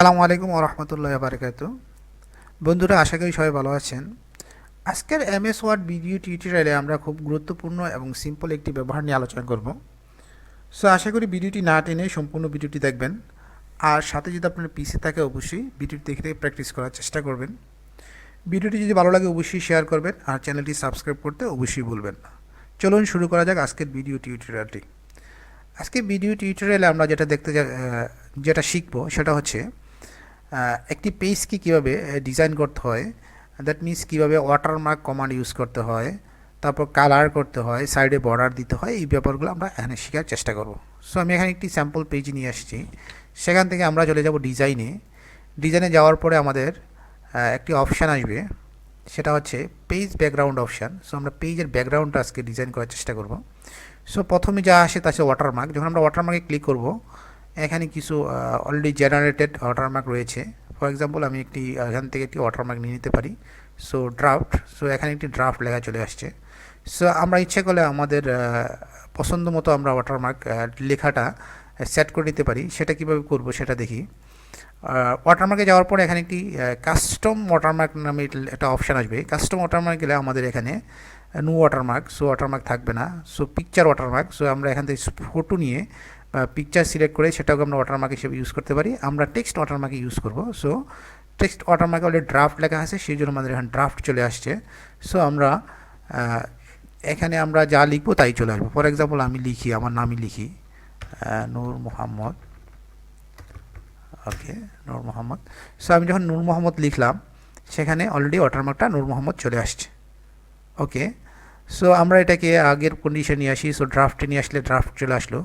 আসসালামু আলাইকুম ওয়া রাহমাতুল্লাহি ওয়া বারাকাতুহু। বন্ধুরা, আশা করি সবাই ভালো আছেন। আজকের এমএস ওয়ার্ড ভিডিও টিউটোরিয়ালে আমরা খুব গুরুত্বপূর্ণ এবং সিম্পল একটি ব্যবহার নিয়ে আলোচনা করব। সো আশা করি ভিডিওটি না টেনে সম্পূর্ণ ভিডিওটি দেখবেন। আর সাথে যদি আপনার পিসি থাকে অবশ্যই ভিডিওটি দেখে প্র্যাকটিস করার চেষ্টা করবেন। ভিডিওটি যদি ভালো লাগে অবশ্যই শেয়ার করবেন আর চ্যানেলটি সাবস্ক্রাইব করতে অবশ্যই ভুলবেন না। চলুন শুরু করা যাক আজকের ভিডিও টিউটোরিয়ালটি। আজকে ভিডিও টিউটোরিয়ালে আমরা যেটা শিখব সেটা হচ্ছে একটি পেজকে কীভাবে ডিজাইন করতে হয়, দ্যাট মিন্স কীভাবে ওয়াটারমার্ক কমান্ড ইউজ করতে হয়, তারপর কালার করতে হয়, সাইডে বর্ডার দিতে হয়, এই ব্যাপারগুলো আমরা এখানে শেখার চেষ্টা করব। সো আমি এখানে একটি স্যাম্পল পেজ নিয়ে আসছি। সেখান থেকে আমরা চলে যাব ডিজাইনে যাওয়ার পরে আমাদের একটি অপশান আসবে, সেটা হচ্ছে পেজ ব্যাকগ্রাউন্ড অপশান। সো আমরা পেজের ব্যাকগ্রাউন্ডটা আজকে ডিজাইন করার চেষ্টা করব। সো প্রথমে যা আসে তা হচ্ছে ওয়াটারমার্ক। যখন আমরা ওয়াটারমার্কে ক্লিক করব, এখানে কিছু অলরেডি জেনারেটেড ওয়াটারমার্ক রয়েছে। ফর এক্সাম্পল আমি এখান থেকে একটি ওয়াটারমার্ক নিয়ে নিতে পারি। সো ড্রাফট, সো এখানে একটি ড্রাফট লেখা চলে আসছে। সো আমরা ইচ্ছে করলে আমাদের পছন্দ মতো আমরা ওয়াটারমার্ক লেখাটা সেট করে নিতে পারি। সেটা কীভাবে করব সেটা দেখি। ওয়াটারমার্কে যাওয়ার পর এখানে একটি কাস্টম ওয়াটারমার্ক নামে একটা অপশান আসবে। কাস্টম ওয়াটারমার্ক গেলে আমাদের এখানে নো ওয়াটারমার্ক, সো ওয়াটারমার্ক থাকবে না। সো পিকচার ওয়াটারমার্ক, সো আমরা এখান থেকে ফটো নিয়ে পিকচার সিলেক্ট করে সেটাকে আমরা ওয়াটারমার্ক হিসেবে ইউজ করতে পারি। আমরা টেক্সট ওয়াটারমার্কে ইউজ করব। সো টেক্সট ওয়াটারমার্কে অলরেডি ড্রাফট লেখা আছে, সেই জন্য আমাদের এখানে ড্রাফট চলে আসছে। সো আমরা এখানে আমরা যা লিখবো তাই চলে আসবো। ফর এক্সাম্পল আমি লিখি, আমার নামই লিখি নূর মোহাম্মদ। ওকে, নূর মোহাম্মদ। সো আমি যখন নূর মোহাম্মদ লিখলাম, সেখানে অলরেডি ওয়াটারমার্কটা নূর মোহাম্মদ চলে আসছে। ওকে, সো আমরা এটাকে আগের কন্ডিশন নিয়ে আসি। সো ড্রাফটে নিয়ে আসলে ড্রাফট চলে আসলো।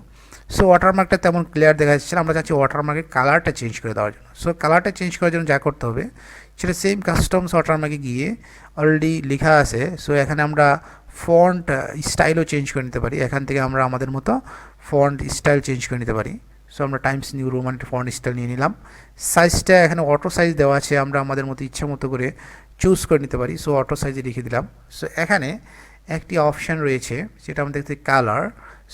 সো ওয়াটারমার্কটা তেমন ক্লিয়ার দেখা যাচ্ছে না, আমরা চাচ্ছি ওয়াটারমার্কের কালারটা চেঞ্জ করে দেওয়ার জন্য। সো কালারটা চেঞ্জ করার জন্য যা করতে হবে সেটা সেম কাস্টমস ওয়াটারমার্কে গিয়ে অলরেডি লেখা আছে। সো এখানে আমরা ফন্ট স্টাইলও চেঞ্জ করে নিতে পারি। এখান থেকে আমরা আমাদের মতো ফন্ট স্টাইল চেঞ্জ করে নিতে পারি। সো আমরা Times new Roman font style নিয়ে নিলাম। সাইজটা এখানে অটো সাইজ দেওয়া আছে, আমরা আমাদের মতো ইচ্ছা মতো করে চুজ করে নিতে পারি। সো অটো সাইজে লিখে দিলাম। সো এখানে একটি অপশান রয়েছে, সেটা আমরা দেখতে কালার।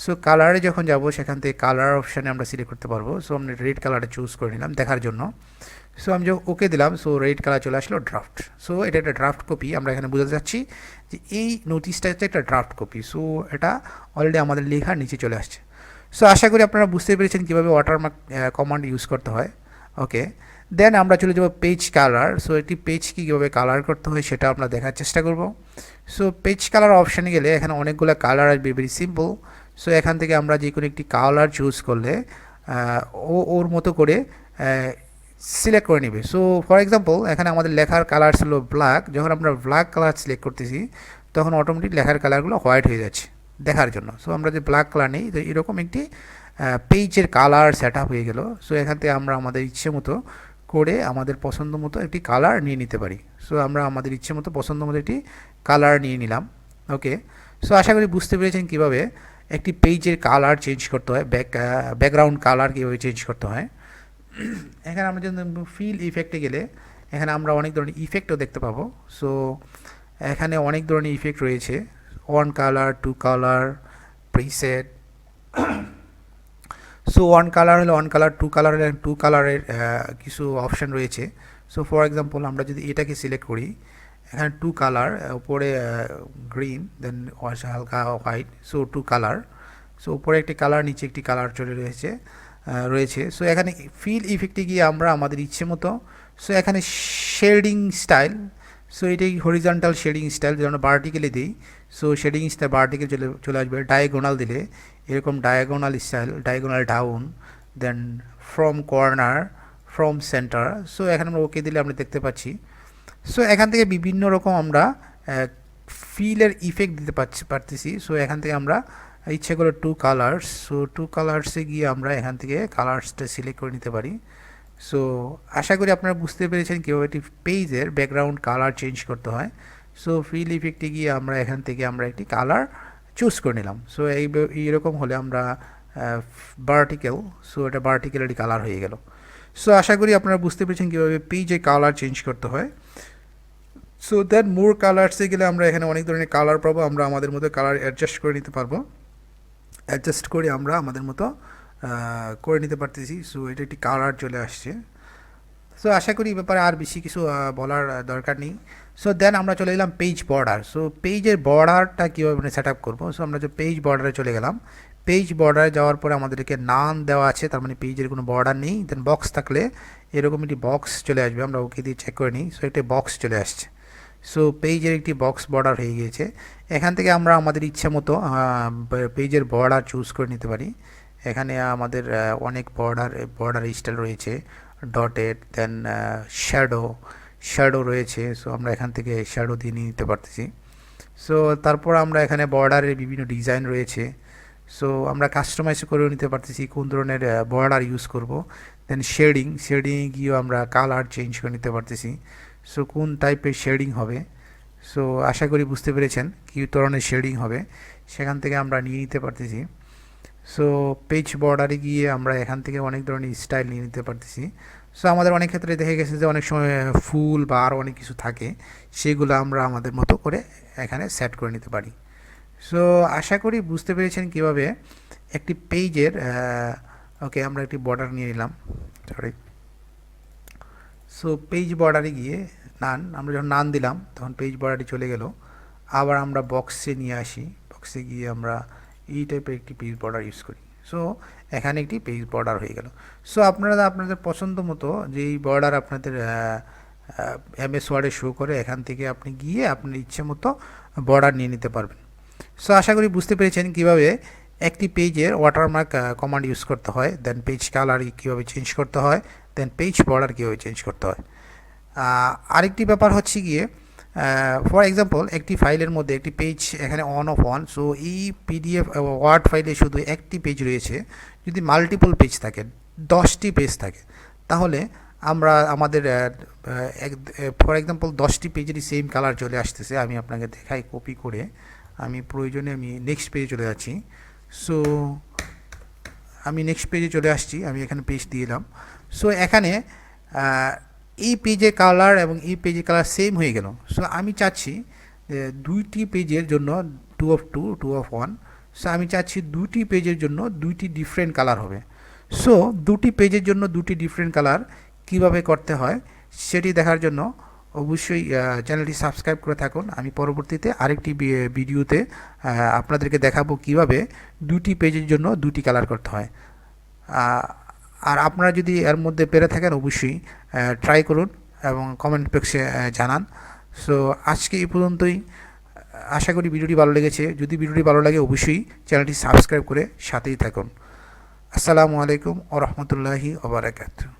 সো কালারে যখন যাব, সেখান থেকে কালার অপশানে আমরা সিলেক্ট করতে পারবো। সো আমরা রেড কালারটা চুজ করে নিলাম দেখার জন্য। সো আমি যখন ওকে দিলাম, সো রেড কালার চলে আসলো ড্রাফট। সো এটা একটা ড্রাফট কপি। আমরা এখানে বোঝাতে চাচ্ছি যে এই নোটিশটা হচ্ছে একটা ড্রাফট কপি। সো এটা অলরেডি আমাদের লেখার নিচে চলে আসছে। সো আশা করি আপনারা বুঝতে পেরেছেন কীভাবে ওয়াটারমার্ক কমান্ড ইউজ করতে হয়। ওকে, দেন আমরা চলে যাব পেজ কালার। সো একটি পেজকে কীভাবে কালার করতে হয় সেটা আমরা দেখার চেষ্টা করব। সো পেজ কালার অপশানে গেলে এখানে অনেকগুলো কালার আসবে, ভেরি সিম্পল। সো এখান থেকে আমরা যে কোনো একটি কালার চুজ করলে ওর মতো করে সিলেক্ট করে নেবে। সো ফর এক্সাম্পল এখানে আমাদের লেখার কালার ছিল ব্ল্যাক। যখন আমরা ব্ল্যাক কালার সিলেক্ট করতেছি, তখন অটোমেটিক লেখার কালারগুলো হোয়াইট হয়ে যাচ্ছে দেখার জন্য। সো আমরা যে ব্ল্যাক কালার নেই, তো এরকম একটি পেজের কালার সেট আপ হয়ে গেল। সো এখান থেকে আমরা আমাদের ইচ্ছে মতো করে আমাদের পছন্দ মতো একটি কালার নিয়ে নিতে পারি। সো আমরা আমাদের ইচ্ছে মতো পছন্দ মতো একটি কালার নিয়ে নিলাম। ওকে, সো আশা করি বুঝতে পেরেছেন কীভাবে একটি পেজের কালার চেঞ্জ করতে হয়, ব্যাকগ্রাউন্ড কালার কীভাবে চেঞ্জ করতে হয়। এখানে আমরা যদি ফিল ইফেক্টে গেলে এখানে আমরা অনেক ধরনের ইফেক্টও দেখতে পাবো। সো এখানে অনেক ধরনের ইফেক্ট রয়েছে, 1 colour, 2 colour, preset. So 1 colour হলে 1 কালার, 2 কালার হলে 2 কালারের কিছু অপশান রয়েছে। সো ফর এক্সাম্পল আমরা যদি এটাকে সিলেক্ট করি, এখানে 2 কালার, উপরে গ্রিন, দেন হালকা হোয়াইট। So 2 colour. সো উপরে একটি কালার, নিচে একটি কালার চলে রয়েছে। সো এখানে ফিল ইফেক্টে গিয়ে আমরা আমাদের ইচ্ছে মতো, সো এখানে শেডিং স্টাইল, সো এটাই হরিজন্টাল শেডিং স্টাইল। যদি আমরা ভার্টিক্যালি দিই, সো শেডিং স্টাইল ভার্টিক্যাল চলে আসবে। ডায়াগোনাল দিলে এরকম diagonal style, diagonal down, then from corner, from centre. So এখানে আমরা ওকে দিলে আমরা দেখতে পাচ্ছি। সো এখান থেকে বিভিন্ন রকম আমরা ফিলের ইফেক্ট দিতে পারতেছি। সো এখান থেকে আমরা ইচ্ছে করে 2 কালার্স, সো 2 কালার্সে গিয়ে আমরা এখান থেকে কালার্সটা সিলেক্ট করে নিতে পারি। সো আশা করি আপনারা বুঝতে পেরেছেন কীভাবে একটি পেজের ব্যাকগ্রাউন্ড কালার চেঞ্জ করতে হয়। সো ফিল ইফেক্টে গিয়ে আমরা এখান থেকে আমরা একটি কালার চুজ করে নিলাম। সো এইরকম হলে আমরা ভার্টিক্যাল, সো এটা ভার্টিক্যালি কালার হয়ে গেল। সো আশা করি আপনারা বুঝতে পেরেছেন কীভাবে পেজে কালার চেঞ্জ করতে হয়। সো দেন মোর কালার্সে গেলে আমরা এখানে অনেক ধরনের কালার পাবো। আমরা আমাদের মতো কালার অ্যাডজাস্ট করে নিতে পারবো। অ্যাডজাস্ট করে আমরা আমাদের মতো করে নিতে পারতেছি। সো এটা একটি কালার চলে আসছে। সো আশা করি এই ব্যাপারে আর বেশি কিছু বলার দরকার নেই। সো দেন আমরা চলে গেলাম পেজ বর্ডার। সো পেজের বর্ডারটা কীভাবে সেট আপ করবো, সো আমরা যে পেজ বর্ডারে চলে গেলাম। পেজ বর্ডারে যাওয়ার পরে আমাদেরকে নাম দেওয়া আছে, তার মানে পেজের কোনো বর্ডার নেই। দেন বক্স থাকলে এরকম একটি বক্স চলে আসবে, আমরা ওকে দিয়ে চেক করে নিই। সো একটি বক্স চলে আসছে। সো পেজের একটি বক্স বর্ডার হয়ে গিয়েছে। এখান থেকে আমরা আমাদের ইচ্ছা মতো পেজের বর্ডার চুজ করে নিতে পারি। এখানে আমাদের অনেক বর্ডার স্টাইল রয়েছে, ডটেড, দেন শ্যাডো রয়েছে। সো আমরা এখান থেকে শ্যাডো দিয়ে নিতে পারতেছি। সো তারপর আমরা এখানে বর্ডারের বিভিন্ন ডিজাইন রয়েছে। সো আমরা কাস্টমাইজ করেও নিতে পারতেছি কোন ধরনের বর্ডার ইউজ করব। দেন শেডিংয়ে গিয়েও আমরা কালার চেঞ্জ করে নিতে পারতেছি। সো কোন টাইপের শেডিং হবে, সো আশা করি বুঝতে পেরেছেন কী ধরনের শেডিং হবে, সেখান থেকে আমরা নিয়ে নিতে পারতেছি। সো পেজ বর্ডারে গিয়ে আমরা এখান থেকে অনেক ধরনের স্টাইল নিয়ে নিতে পারতেছি। সো আমাদের অনেক ক্ষেত্রে দেখে গেছে যে অনেক সময় ফুল বা আরও অনেক কিছু থাকে, সেগুলো আমরা আমাদের মতো করে এখানে সেট করে নিতে পারি। সো আশা করি বুঝতে পেরেছেন কিভাবে একটি পেজের ওকে আমরা একটি বর্ডার নিয়ে নিলাম, সরি। সো পেজ বর্ডারে গিয়ে আমরা যখন নান দিলাম তখন পেজ বর্ডারে চলে গেল। আবার আমরা বক্সে নিয়ে আসি, বক্সে গিয়ে আমরা এই টাইপের একটি পেজ বর্ডার ইউজ করি। সো এখানে একটি পেজ বর্ডার হয়ে গেল। সো আপনারা আপনাদের পছন্দ মতো যেই বর্ডার আপনাদের MS ওয়ার্ডে শো করে, এখান থেকে আপনি গিয়ে আপনার ইচ্ছে মতো বর্ডার নিয়ে নিতে পারবেন। সো আশা করি বুঝতে পেরেছেন কীভাবে একটি পেজের ওয়াটারমার্ক কমান্ড ইউজ করতে হয়, দেন পেজ কালার কীভাবে চেঞ্জ করতে হয়, দেন পেজ বর্ডার কীভাবে চেঞ্জ করতে হয়। আরেকটি ব্যাপার হচ্ছে গিয়ে ফর এক্সাম্পল একটি ফাইলের মধ্যে একটি পেজ এখানে অন অফ অন। সো এই PDF ওয়ার্ড ফাইলে শুধু একটি পেজ রয়েছে, যদি মাল্টিপল পেজ থাকে, 10টি পেজ থাকে, তাহলে আমরা আমাদের ফর এক্সাম্পল 10টি পেজেরই সেম কালার চলে আসতেছে। আমি আপনাকে দেখাই কপি করে, আমি প্রয়োজনে আমি নেক্সট পেজে চলে যাচ্ছি। সো আমি নেক্সট পেজে চলে আসছি, আমি এখানে পেজ দিয়ে দিলাম। সো এখানে এই পেজের কালার এবং এই পেজের কালার সেম হয়ে গেল। সো আমি চাচ্ছি দুইটি পেজের জন্য 2 of 2, 2 of 1। সো আমি চাচ্ছি দুটি পেজের জন্য দুইটি ডিফারেন্ট কালার হবে। সো দুটি পেজের জন্য দুটি ডিফারেন্ট কালার কিভাবে করতে হয় সেটি দেখার জন্য অবশ্যই চ্যানেলটি সাবস্ক্রাইব করে থাকুন। আমি পরবর্তীতে আরেকটি ভিডিওতে আপনাদেরকে দেখাবো কিভাবে দুটি পেজের জন্য দুটি কালার করতে হয়। আর আপনারা যদি এর মধ্যে পেরে থাকেন অবশ্যই ট্রাই করুন এবং কমেন্ট বক্সে জানান। সো আজকে এই পর্যন্তই। আশা করি ভিডিওটি ভালো লেগেছে। যদি ভিডিওটি ভালো লাগে অবশ্যই চ্যানেলটি সাবস্ক্রাইব করে সাথেই থাকুন। আসসালামু আলাইকুম ওয়া রাহমাতুল্লাহি ওয়া বারাকাতুহু।